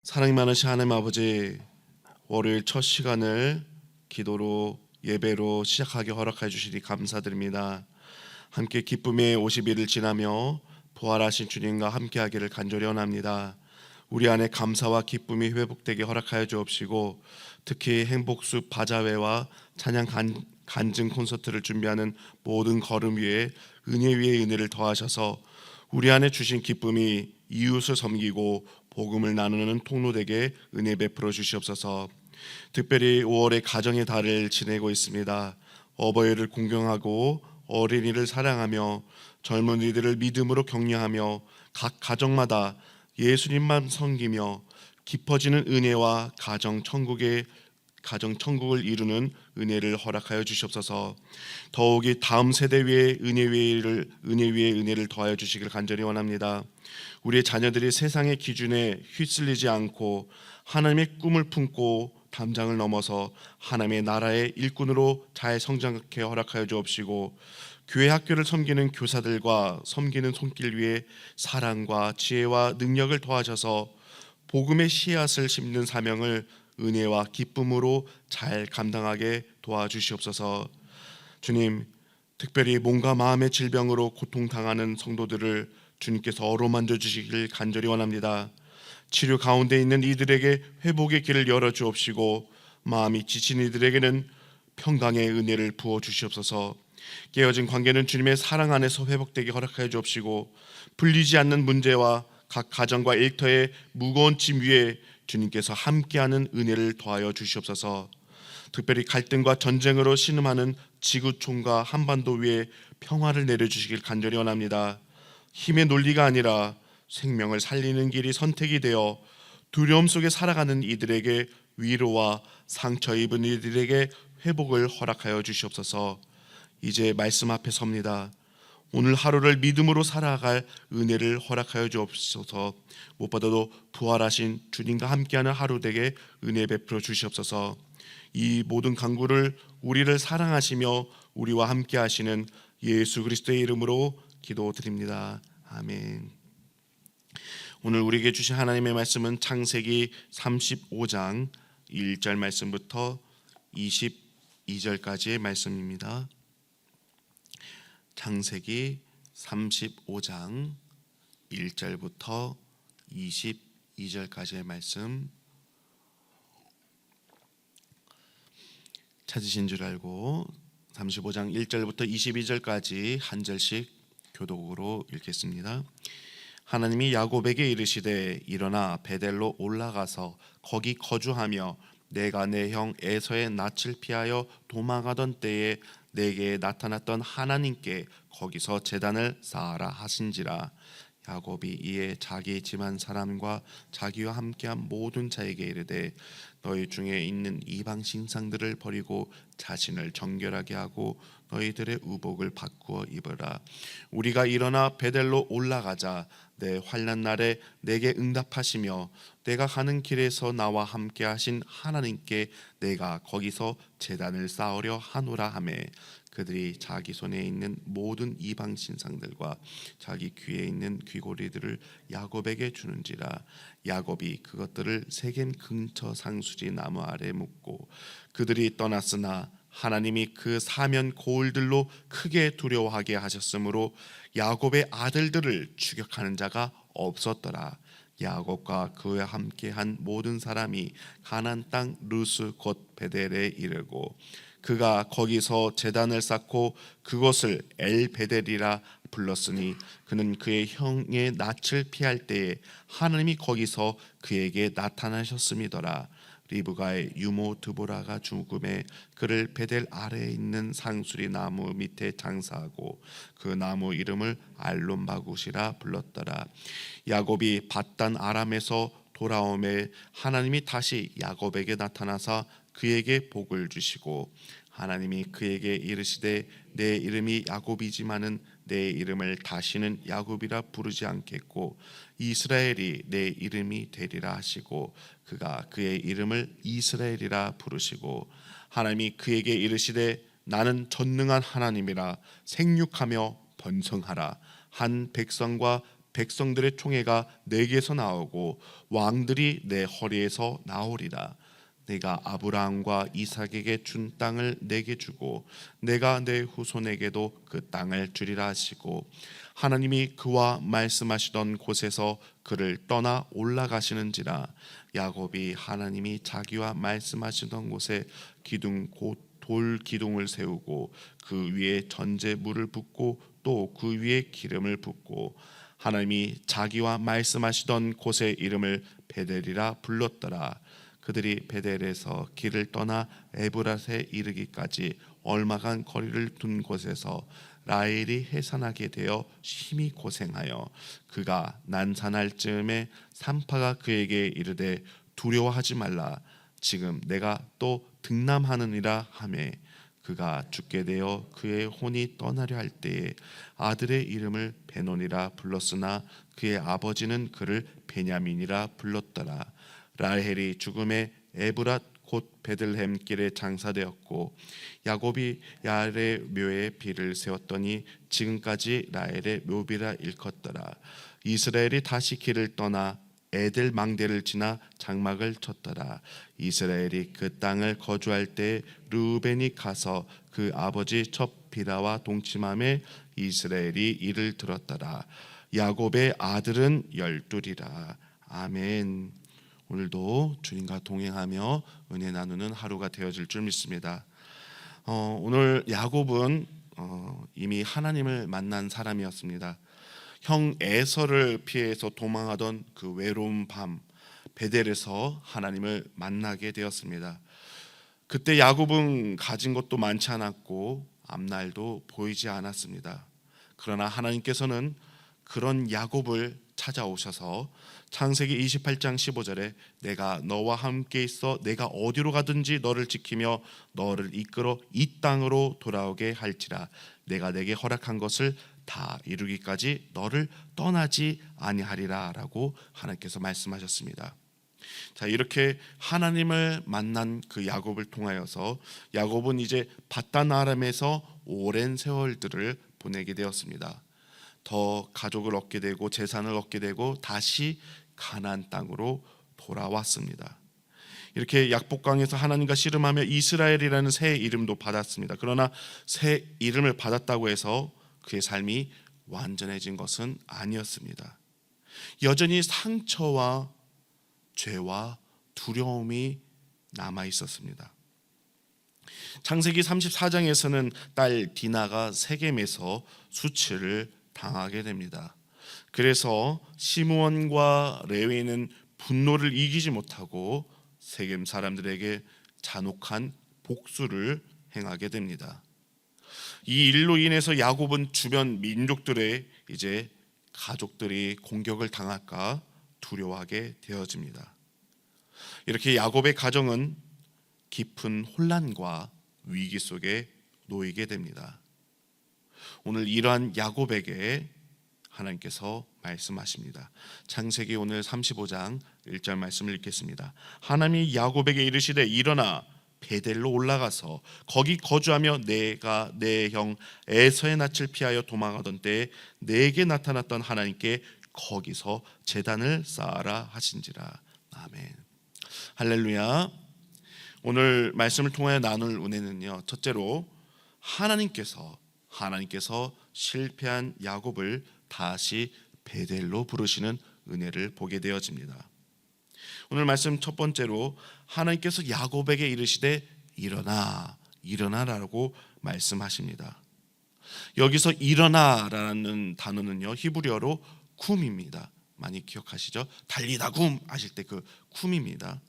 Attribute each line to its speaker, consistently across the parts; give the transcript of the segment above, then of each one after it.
Speaker 1: 사랑이 많으신 하나님 아버지, 월요일 첫 시간을 기도로 예배로 시작하게 허락해 주시니 감사드립니다. 함께 기쁨의 50일을 지나며 부활하신 주님과 함께하기를 간절히 원합니다. 우리 안에 감사와 기쁨이 회복되게 허락하여 주옵시고, 특히 행복숲 바자회와 찬양 간증 콘서트를 준비하는 모든 걸음 위에 은혜 위에 은혜를 더하셔서 우리 안에 주신 기쁨이 이웃을 섬기고 복음을 나누는 통로되게 은혜 베풀어 주시옵소서. 특별히 5월의 가정의 달을 지내고 있습니다. 어버이를 공경하고 어린이를 사랑하며 젊은이들을 믿음으로 격려하며 각 가정마다 예수님만 섬기며 깊어지는 은혜와 가정 천국을 이루는 은혜를 허락하여 주시옵소서. 더욱이 다음 세대 위에 은혜 위에 은혜를 더하여 주시길 간절히 원합니다. 우리의 자녀들이 세상의 기준에 휩쓸리지 않고 하나님의 꿈을 품고 담장을 넘어서 하나님의 나라의 일꾼으로 잘 성장하게 허락하여 주옵시고, 교회 학교를 섬기는 교사들과 섬기는 손길 위에 사랑과 지혜와 능력을 더하셔서 복음의 씨앗을 심는 사명을 은혜와 기쁨으로 잘 감당하게 도와주시옵소서. 주님, 특별히 몸과 마음의 질병으로 고통당하는 성도들을 주님께서 어루만져 주시길 간절히 원합니다. 치료 가운데 있는 이들에게 회복의 길을 열어 주옵시고, 마음이 지친 이들에게는 평강의 은혜를 부어 주시옵소서. 깨어진 관계는 주님의 사랑 안에서 회복되게 허락하여 주옵시고, 풀리지 않는 문제와 각 가정과 일터의 무거운 짐 위에 주님께서 함께하는 은혜를 더하여 주시옵소서. 특별히 갈등과 전쟁으로 신음하는 지구촌과 한반도 위에 평화를 내려주시길 간절히 원합니다. 힘의 논리가 아니라 생명을 살리는 길이 선택이 되어 두려움 속에 살아가는 이들에게 위로와 상처 입은 이들에게 회복을 허락하여 주시옵소서. 이제 말씀 앞에 섭니다. 오늘 하루를 믿음으로 살아갈 은혜를 허락하여 주옵소서. 무엇보다도 부활하신 주님과 함께하는 하루 되게 은혜 베풀어 주시옵소서. 이 모든 간구를 우리를 사랑하시며 우리와 함께하시는 예수 그리스도의 이름으로 기도드립니다. 아멘. 오늘 우리에게 주신 하나님의 말씀은 창세기 35장 1절 말씀부터 22절까지의 말씀입니다. 창세기 35장 1절부터 22절까지의 말씀, 찾으신 줄 알고 35장 1절부터 22절까지 한 절씩 교독으로 읽겠습니다. 하나님이 야곱에게 이르시되 일어나 베델로 올라가서 거기 거주하며 내가 내 형 에서의 낯을 피하여 도망하던 때에 내게 나타났던 하나님께 거기서 제단을 쌓아라 하신지라. 야곱이 이에 자기 집안 사람과 자기와 함께한 모든 자에게 이르되 너희 중에 있는 이방 신상들을 버리고 자신을 정결하게 하고 너희들의 의복을 바꾸어 입으라. 우리가 일어나 베델로 올라가자. 내 환난 날에 내게 응답하시며 내가 가는 길에서 나와 함께 하신 하나님께 내가 거기서 제단을 쌓으려 하노라 하매 그들이 자기 손에 있는 모든 이방 신상들과 자기 귀에 있는 귀고리들을 야곱에게 주는지라. 야곱이 그것들을 세겜 근처 상수리 나무 아래 묻고 그들이 떠났으나 하나님이 그 사면 고을들로 크게 두려워하게 하셨으므로 야곱의 아들들을 추격하는 자가 없었더라. 야곱과 그와 함께한 모든 사람이 가나안 땅 루스 곧 베델에 이르고 그가 거기서 제단을 쌓고 그것을 엘베델이라 불렀으니 그는 그의 형의 낯을 피할 때에 하나님이 거기서 그에게 나타나셨음이더라. 리브가의 유모 드보라가 죽음에 그를 베델 아래에 있는 상수리 나무 밑에 장사하고 그 나무 이름을 알론바굿이라 불렀더라. 야곱이 밧단 아람에서 돌아오매 하나님이 다시 야곱에게 나타나사 그에게 복을 주시고 하나님이 그에게 이르시되 내 이름이 야곱이지만은 내 이름을 다시는 야곱이라 부르지 않겠고 이스라엘이 내 이름이 되리라 하시고 그가 그의 이름을 이스라엘이라 부르시고 하나님이 그에게 이르시되 나는 전능한 하나님이라 생육하며 번성하라. 한 백성과 백성들의 총회가 내게서 나오고 왕들이 내 허리에서 나오리라. 내가 아브라함과 이삭에게 준 땅을 내게 주고 내가 내 후손에게도 그 땅을 주리라 하시고, 하나님이 그와 말씀하시던 곳에서 그를 떠나 올라가시는지라. 야곱이 하나님이 자기와 말씀하시던 곳에 기둥 곧 돌 기둥을 세우고 그 위에 전제 물을 붓고 또 그 위에 기름을 붓고, 하나님이 자기와 말씀하시던 곳의 이름을 베델이라 불렀더라. 그들이 베델에서 길을 떠나 에브랏에 이르기까지 얼마간 거리를 둔 곳에서 라헬이 해산하게 되어 심히 고생하여 그가 난산할 즈음에 산파가 그에게 이르되 두려워하지 말라. 지금 내가 또 등남하느니라 하매, 그가 죽게 되어 그의 혼이 떠나려 할 때에 아들의 이름을 베논이라 불렀으나 그의 아버지는 그를 베냐민이라 불렀더라. 라헬이 죽음에 에브랏 곧 베들레헴 길에 장사되었고, 야곱이 야알의 묘에 비를 세웠더니 지금까지 라헬의 묘비라 일컫더라. 이스라엘이 다시 길을 떠나 에델 망대를 지나 장막을 쳤더라. 이스라엘이 그 땅을 거주할 때 르우벤이 가서 그 아버지 첫 비라와 동침함에 이스라엘이 이를 들었더라. 야곱의 아들은 12이라. 아멘. 오늘도 주님과 동행하며 은혜 나누는 하루가 되어질 줄 믿습니다. 오늘 야곱은 이미 하나님을 만난 사람이었습니다. 형 에서를 피해서 도망하던 그 외로운 밤, 베델에서 하나님을 만나게 되었습니다. 그때 야곱은 가진 것도 많지 않았고 앞날도 보이지 않았습니다. 그러나 하나님께서는 그런 야곱을 찾아오셔서 창세기 28장 15절에 내가 너와 함께 있어 내가 어디로 가든지 너를 지키며 너를 이끌어 이 땅으로 돌아오게 할지라. 내가 내게 허락한 것을 다 이루기까지 너를 떠나지 아니하리라 라고 하나님께서 말씀하셨습니다. 자, 이렇게 하나님을 만난 그 야곱을 통하여서 야곱은 이제 밧단 아람에서 오랜 세월들을 보내게 되었습니다. 더 가족을 얻게 되고 재산을 얻게 되고 다시 가나안 땅으로 돌아왔습니다. 이렇게 약복강에서 하나님과 씨름하며 이스라엘이라는 새 이름도 받았습니다. 그러나 새 이름을 받았다고 해서 그의 삶이 완전해진 것은 아니었습니다. 여전히 상처와 죄와 두려움이 남아 있었습니다. 창세기 34장에서는 딸 디나가 세겜에서 수치를 당하게 됩니다. 그래서 시므온과 레위는 분노를 이기지 못하고 세겜 사람들에게 잔혹한 복수를 행하게 됩니다. 이 일로 인해서 야곱은 주변 민족들의 이제 가족들이 공격을 당할까 두려워하게 되어집니다. 이렇게 야곱의 가정은 깊은 혼란과 위기 속에 놓이게 됩니다. 오늘 이러한 야곱에게 하나님께서 말씀하십니다. 창세기 오늘 35장 1절 말씀을 읽겠습니다. 하나님이 야곱에게 이르시되 일어나 베델로 올라가서 거기 거주하며 내가 내 형 에서의 낯을 피하여 도망하던 때에 내게 나타났던 하나님께 거기서 제단을 쌓아라 하신지라. 아멘. 할렐루야. 오늘 말씀을 통하여 나눌 은혜는요, 첫째로 하나님께서 실패한 야곱을 다시 베델로 부르시는 은혜를 보게 되어집니다. 오늘 말씀 첫 번째로 하나님께서 야곱에게 이르시되 일어나라고 말씀하십니다. 여기서 일어나라는 단어는요, 히브리어로 쿰입니다. 많이 기억하시죠? 달리다 굼 하실 때 그 쿰입니다.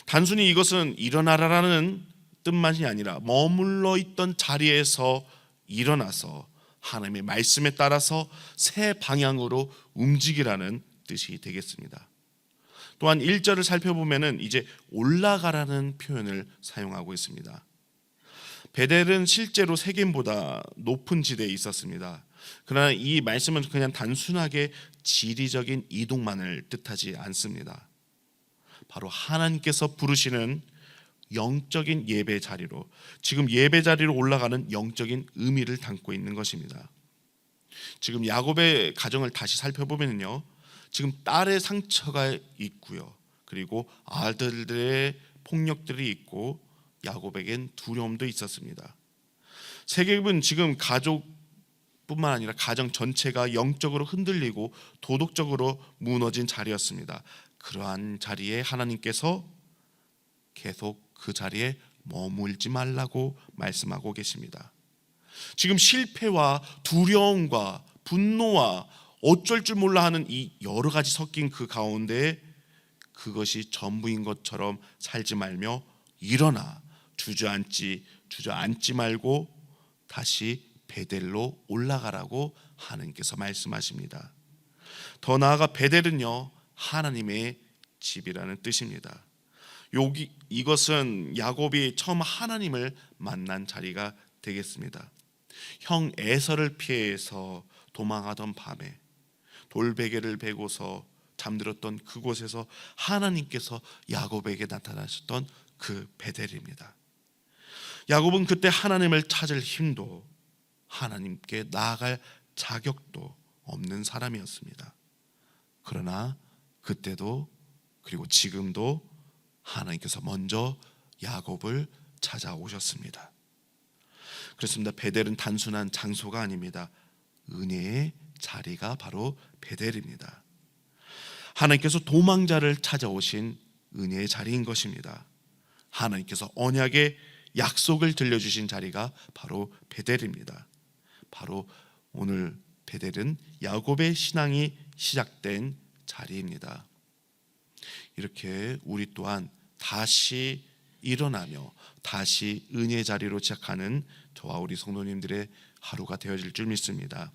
Speaker 1: 단순히 이것은 일어나라라는 뜻만이 아니라 머물러 있던 자리에서 일어나서 하나님의 말씀에 따라서 새 방향으로 움직이라는 뜻이 되겠습니다. 또한 1절을 살펴보면은 이제 올라가라는 표현을 사용하고 있습니다. 베델은 실제로 세겜보다 높은 지대에 있었습니다. 그러나 이 말씀은 그냥 단순하게 지리적인 이동만을 뜻하지 않습니다. 바로 하나님께서 부르시는 영적인 예배 자리로, 지금 예배 자리로 올라가는 영적인 의미를 담고 있는 것입니다. 지금 야곱의 가정을 다시 살펴보면요, 지금 딸의 상처가 있고요, 그리고 아들들의 폭력들이 있고 야곱에겐 두려움도 있었습니다. 세겜은 지금 가족뿐만 아니라 가정 전체가 영적으로 흔들리고 도덕적으로 무너진 자리였습니다. 그러한 자리에 하나님께서 계속 그 자리에 머물지 말라고 말씀하고 계십니다. 지금 실패와 두려움과 분노와 어쩔 줄 몰라 하는 이 여러 가지 섞인 그 가운데 그것이 전부인 것처럼 살지 말며 일어나 주저앉지 말고 다시 베델로 올라가라고 하나님께서 말씀하십니다. 더 나아가 베델은요, 하나님의 집이라는 뜻입니다. 이것은 야곱이 처음 하나님을 만난 자리가 되겠습니다. 형 에서를 피해서 도망하던 밤에 돌베개를 베고서 잠들었던 그곳에서 하나님께서 야곱에게 나타나셨던 그 베델입니다. 야곱은 그때 하나님을 찾을 힘도 하나님께 나아갈 자격도 없는 사람이었습니다. 그러나 그때도 그리고 지금도 하나님께서 먼저 야곱을 찾아오셨습니다. 그렇습니다. 베델은 단순한 장소가 아닙니다. 은혜의 자리가 바로 베델입니다. 하나님께서 도망자를 찾아오신 은혜의 자리인 것입니다. 하나님께서 언약의 약속을 들려주신 자리가 바로 베델입니다. 바로 오늘 베델은 야곱의 신앙이 시작된 자리입니다. 이렇게 우리 또한 다시 일어나며 다시 은혜의 자리로 시작하는 저와 우리 성도님들의 하루가 되어질 줄 믿습니다.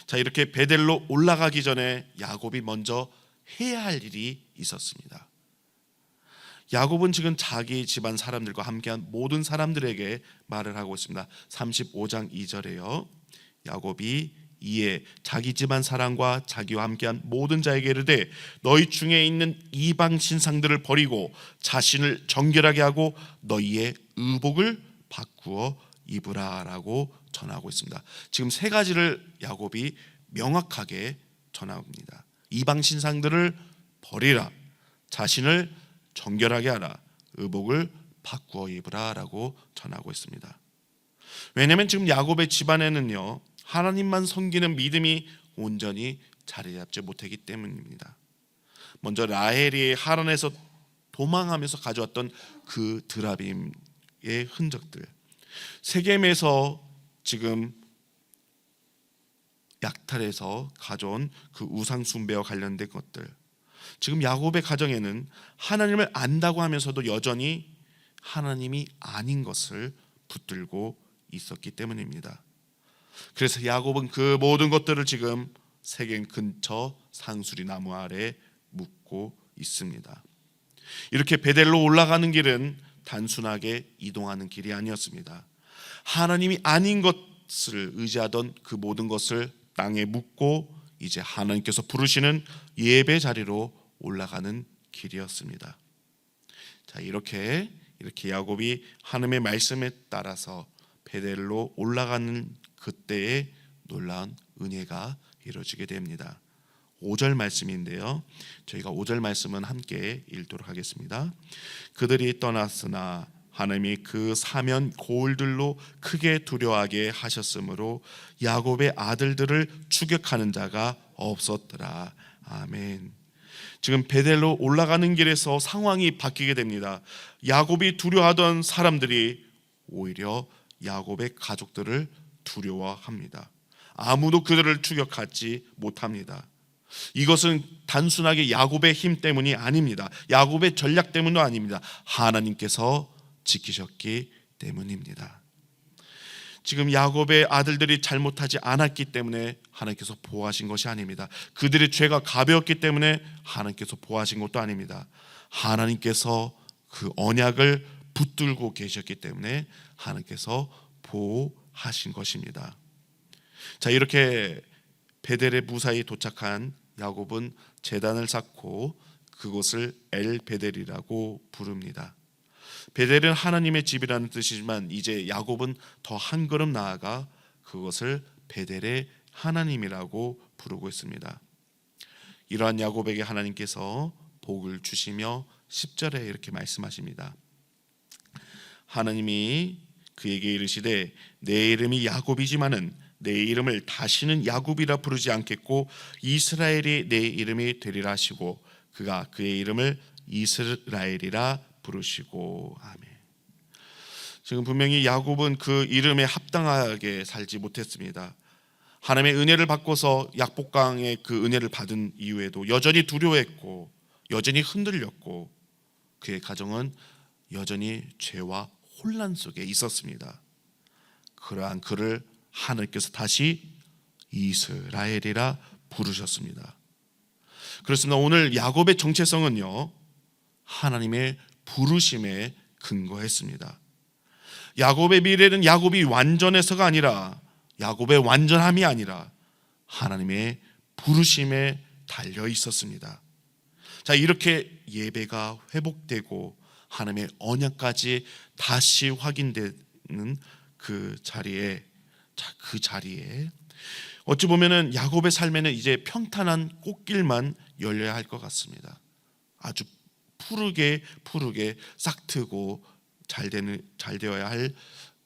Speaker 1: 자, 이렇게 베델로 올라가기 전에 야곱이 먼저 해야 할 일이 있었습니다. 야곱은 지금 자기 집안 사람들과 함께한 모든 사람들에게 말을 하고 있습니다. 35장 2절에요. 야곱이 이에 자기 집안 사람과 자기와 함께한 모든 자에게 이르되 너희 중에 있는 이방 신상들을 버리고 자신을 정결하게 하고 너희의 의복을 바꾸어 입으라라고 전하고 있습니다. 지금 세 가지를 야곱이 명확하게 전합니다. 이방 신상들을 버리라, 자신을 정결하게 하라, 의복을 바꾸어 입으라라고 전하고 있습니다. 왜냐하면 지금 야곱의 집안에는요, 하나님만 섬기는 믿음이 온전히 자리 잡지 못하기 때문입니다. 먼저 라헬이 하란에서 도망하면서 가져왔던 그 드라빔의 흔적들, 세겜에서 지금 약탈해서 가져온 그 우상 숭배와 관련된 것들, 지금 야곱의 가정에는 하나님을 안다고 하면서도 여전히 하나님이 아닌 것을 붙들고 있었기 때문입니다. 그래서 야곱은 그 모든 것들을 지금 세겜 근처 상수리 나무 아래 묻고 있습니다. 이렇게 베델로 올라가는 길은 단순하게 이동하는 길이 아니었습니다. 하나님이 아닌 것을 의지하던 그 모든 것을 땅에 묻고 이제 하나님께서 부르시는 예배 자리로 올라가는 길이었습니다. 자, 이렇게 야곱이 하나님의 말씀에 따라서 베델로 올라가는 그때의 놀라운 은혜가 이루어지게 됩니다. 5절 말씀인데요, 저희가 5절 말씀은 함께 읽도록 하겠습니다. 그들이 떠났으나 하나님이 그 사면 고울들로 크게 두려워하게 하셨으므로 야곱의 아들들을 추격하는 자가 없었더라. 아멘. 지금 베델로 올라가는 길에서 상황이 바뀌게 됩니다. 야곱이 두려워하던 사람들이 오히려 야곱의 가족들을 두려워합니다. 아무도 그들을 추격하지 못합니다. 이것은 단순하게 야곱의 힘 때문이 아닙니다. 야곱의 전략 때문도 아닙니다. 하나님께서 지키셨기 때문입니다. 지금 야곱의 아들들이 잘못하지 않았기 때문에 하나님께서 보호하신 것이 아닙니다. 그들의 죄가 가벼웠기 때문에 하나님께서 보호하신 것도 아닙니다. 하나님께서 그 언약을 붙들고 계셨기 때문에 하나님께서 보호하신 것입니다. 자, 이렇게 베델에 무사히 도착한 야곱은 제단을 쌓고 그곳을 엘 베델이라고 부릅니다. 베델은 하나님의 집이라는 뜻이지만 이제 야곱은 더 한 걸음 나아가 그것을 베델의 하나님이라고 부르고 있습니다. 이러한 야곱에게 하나님께서 복을 주시며 10절에 이렇게 말씀하십니다. 하나님이 그에게 이르시되 내 이름이 야곱이지만은 내 이름을 다시는 야곱이라 부르지 않겠고 이스라엘이 내 이름이 되리라 하시고 그가 그의 이름을 이스라엘이라 부르시고. 아멘. 지금 분명히 야곱은 그 이름에 합당하게 살지 못했습니다. 하나님의 은혜를 받고서 약복강의 그 은혜를 받은 이후에도 여전히 두려워했고 여전히 흔들렸고 그의 가정은 여전히 죄와 혼란 속에 있었습니다. 그러한 그를 하나님께서 다시 이스라엘이라 부르셨습니다. 그렇습니다. 오늘 야곱의 정체성은요, 하나님의 부르심에 근거했습니다. 야곱의 미래는 야곱이 완전해서가 아니라, 야곱의 완전함이 아니라 하나님의 부르심에 달려 있었습니다. 자, 이렇게 예배가 회복되고 하나님의 언약까지 다시 확인되는 그 자리에, 어찌 보면은 야곱의 삶에는 이제 평탄한 꽃길만 열려야 할 것 같습니다. 아주 푸르게 싹트고 잘 되어야 할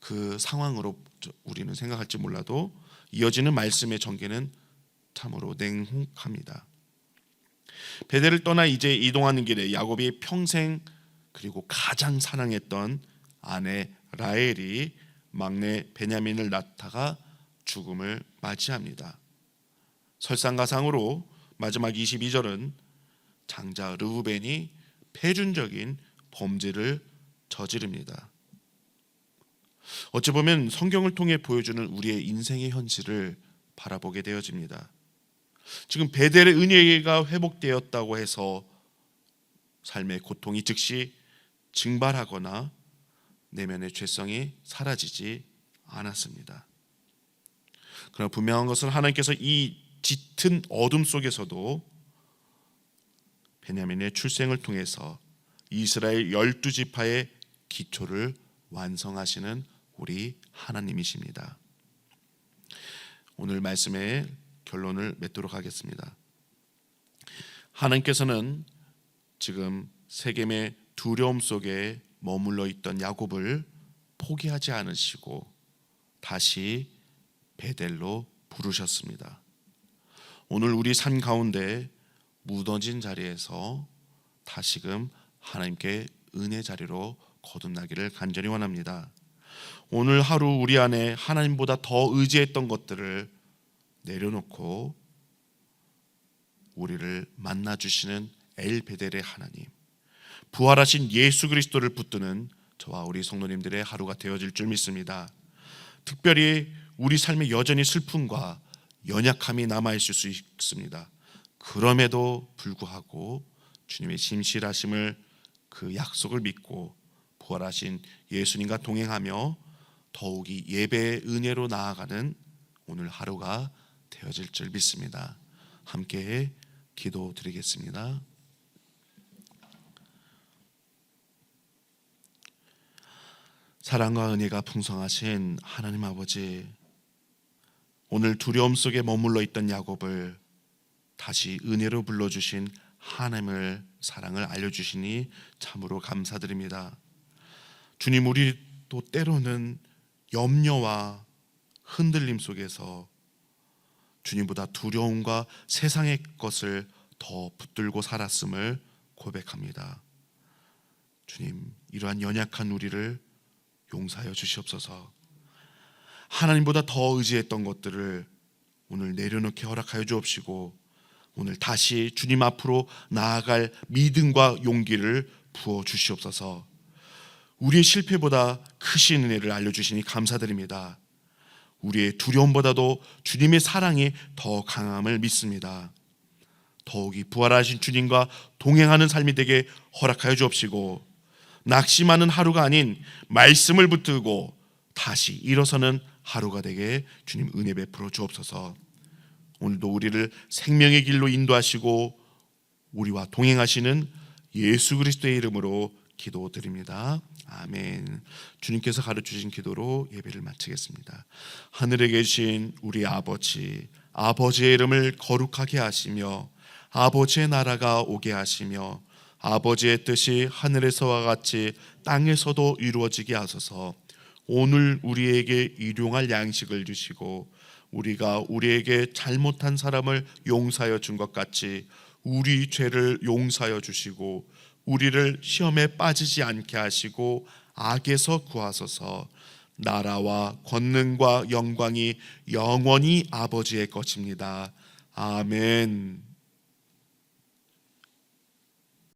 Speaker 1: 그 상황으로 우리는 생각할지 몰라도 이어지는 말씀의 전개는 참으로 냉혹합니다. 베델을 떠나 이제 이동하는 길에 야곱이 평생 그리고 가장 사랑했던 아내 라헬이 막내 베냐민을 낳다가 죽음을 맞이합니다. 설상가상으로 마지막 22절은 장자 르우벤이 패륜적인 범죄를 저지릅니다. 어찌 보면 성경을 통해 보여주는 우리의 인생의 현실을 바라보게 되어집니다. 지금 베델의 은혜가 회복되었다고 해서 삶의 고통이 즉시 증발하거나 내면의 죄성이 사라지지 않았습니다. 그러나 분명한 것은 하나님께서 이 짙은 어둠 속에서도 베냐민의 출생을 통해서 이스라엘 12지파의 기초를 완성하시는 우리 하나님이십니다. 오늘 말씀의 결론을 맺도록 하겠습니다. 하나님께서는 지금 세겜의 두려움 속에 머물러 있던 야곱을 포기하지 않으시고 다시 베델로 부르셨습니다. 오늘 우리 삶 가운데 무너진 자리에서 다시금 하나님께 은혜 자리로 거듭나기를 간절히 원합니다. 오늘 하루 우리 안에 하나님보다 더 의지했던 것들을 내려놓고 우리를 만나주시는 엘베델의 하나님, 부활하신 예수 그리스도를 붙드는 저와 우리 성도님들의 하루가 되어질 줄 믿습니다. 특별히 우리 삶에 여전히 슬픔과 연약함이 남아있을 수 있습니다. 그럼에도 불구하고 주님의 심실하심을, 그 약속을 믿고 부활하신 예수님과 동행하며 더욱이 예배의 은혜로 나아가는 오늘 하루가 되어질 줄 믿습니다. 함께 기도드리겠습니다. 사랑과 은혜가 풍성하신 하나님 아버지, 오늘 두려움 속에 머물러 있던 야곱을 다시 은혜로 불러주신 하나님을, 사랑을 알려주시니 참으로 감사드립니다. 주님, 우리도 때로는 염려와 흔들림 속에서 주님보다 두려움과 세상의 것을 더 붙들고 살았음을 고백합니다. 주님, 이러한 연약한 우리를 용서하여 주시옵소서. 하나님보다 더 의지했던 것들을 오늘 내려놓게 허락하여 주옵시고 오늘 다시 주님 앞으로 나아갈 믿음과 용기를 부어 주시옵소서. 우리의 실패보다 크신 은혜를 알려주시니 감사드립니다. 우리의 두려움보다도 주님의 사랑이 더 강함을 믿습니다. 더욱이 부활하신 주님과 동행하는 삶이 되게 허락하여 주옵시고 낙심하는 하루가 아닌 말씀을 붙들고 다시 일어서는 하루가 되게 주님 은혜 베풀어 주옵소서. 오늘도 우리를 생명의 길로 인도하시고 우리와 동행하시는 예수 그리스도의 이름으로 기도드립니다. 아멘. 주님께서 가르쳐주신 기도로 예배를 마치겠습니다. 하늘에 계신 우리 아버지, 아버지의 이름을 거룩하게 하시며 아버지의 나라가 오게 하시며 아버지의 뜻이 하늘에서와 같이 땅에서도 이루어지게 하소서. 오늘 우리에게 일용할 양식을 주시고 우리가 우리에게 잘못한 사람을 용서하여 준 것 같이 우리 죄를 용서하여 주시고 우리를 시험에 빠지지 않게 하시고 악에서 구하소서. 나라와 권능과 영광이 영원히 아버지의 것입니다. 아멘.